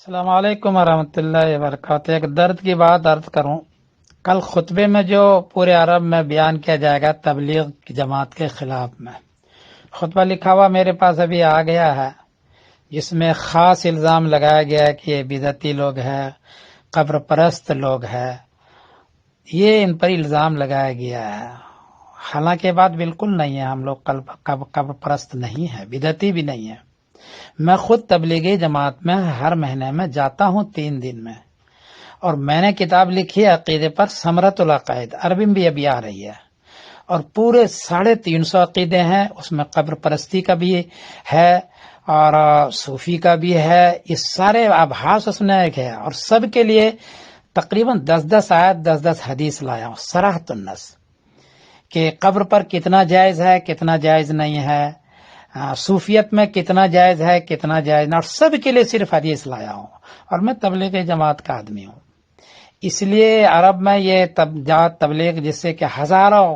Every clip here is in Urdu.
السلام علیکم ورحمۃ اللہ وبرکاتہ۔ ایک درد کی بات عرض کروں، کل خطبے میں جو پورے عرب میں بیان کیا جائے گا تبلیغ کی جماعت کے خلاف میں، خطبہ لکھا ہوا میرے پاس ابھی آ گیا ہے، جس میں خاص الزام لگایا گیا ہے کہ یہ بدعتی لوگ ہیں، قبر پرست لوگ ہیں، یہ ان پر الزام لگایا گیا ہے۔ حالانکہ یہ بات بالکل نہیں ہے، ہم لوگ قبر پرست نہیں ہے، بدعتی بھی نہیں ہے۔ میں خود تبلیغی جماعت میں ہر مہینے میں جاتا ہوں 3 دن میں، اور میں نے کتاب لکھی ہے عقیدے پر، ثمرۃ العقائد، عربی میں بھی ابھی آ رہی ہے، اور پورے 350 عقیدے ہیں، اس میں قبر پرستی کا بھی ہے اور صوفی کا بھی ہے، یہ سارے ابحاث اس میں ایک ہے، اور سب کے لیے تقریباً 10 آیت 10 حدیث لایا ہوں، صراحۃ النص، کہ قبر پر کتنا جائز ہے کتنا جائز نہیں ہے، صوفیت میں کتنا جائز ہے کتنا جائز نہیں، اور سب کے لیے صرف حدیث لایا ہوں، اور میں تبلیغ جماعت کا آدمی ہوں۔ اس لیے عرب میں یہ تبلیغ جس سے کہ ہزاروں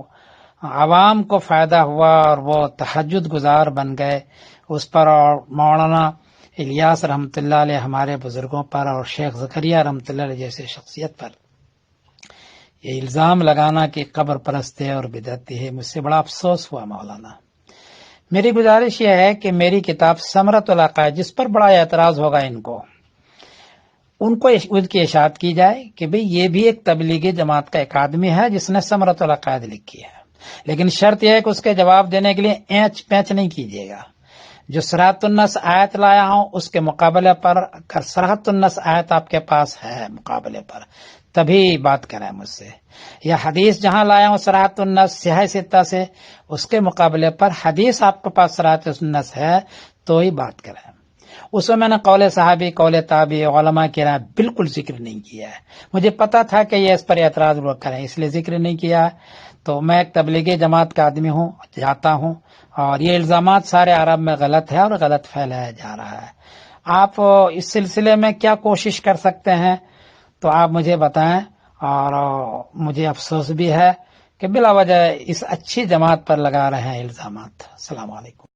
عوام کو فائدہ ہوا اور وہ تہجد گزار بن گئے، اس پر، اور مولانا الیاس رحمۃ اللہ علیہ ہمارے بزرگوں پر، اور شیخ زکریا رحمۃ اللہ علیہ جیسے شخصیت پر یہ الزام لگانا کہ قبر پرست ہے اور بدعتی ہے، مجھ سے بڑا افسوس ہوا مولانا۔ میری گزارش یہ ہے کہ میری کتاب ثمرۃ العقائد، جس پر بڑا اعتراض ہوگا ان کو ان کی اشاعت کی جائے کہ بھئی یہ بھی ایک تبلیغی جماعت کا ایک آدمی ہے جس نے ثمرۃ العقائد لکھی ہے، لیکن شرط یہ ہے کہ اس کے جواب دینے کے لیے اینچ پینچ نہیں کیجیے گا۔ جو صراحۃ النص آیت لایا ہوں اس کے مقابلے پر، اگر صراحۃ النص آیت آپ کے پاس ہے مقابلے پر، تبھی بات کریں مجھ سے، یا حدیث جہاں لایا ہوں صراحۃ النص صحیح ستہ سے، اس کے مقابلے پر حدیث آپ کے پاس صراحۃ النص ہے تو ہی بات کریں۔ اس میں نے قول صحابی، قول تابعی، علماء کی رائے بالکل ذکر نہیں کیا ہے، مجھے پتا تھا کہ یہ اس پر اعتراض لوگ کریں، اس لیے ذکر نہیں کیا۔ تو میں ایک تبلیغی جماعت کا آدمی ہوں، جاتا ہوں، اور یہ الزامات سارے عرب میں غلط ہے اور غلط پھیلایا جا رہا ہے۔ آپ اس سلسلے میں کیا کوشش کر سکتے ہیں تو آپ مجھے بتائیں، اور مجھے افسوس بھی ہے کہ بلا وجہ اس اچھی جماعت پر لگا رہے ہیں الزامات۔ السلام علیکم۔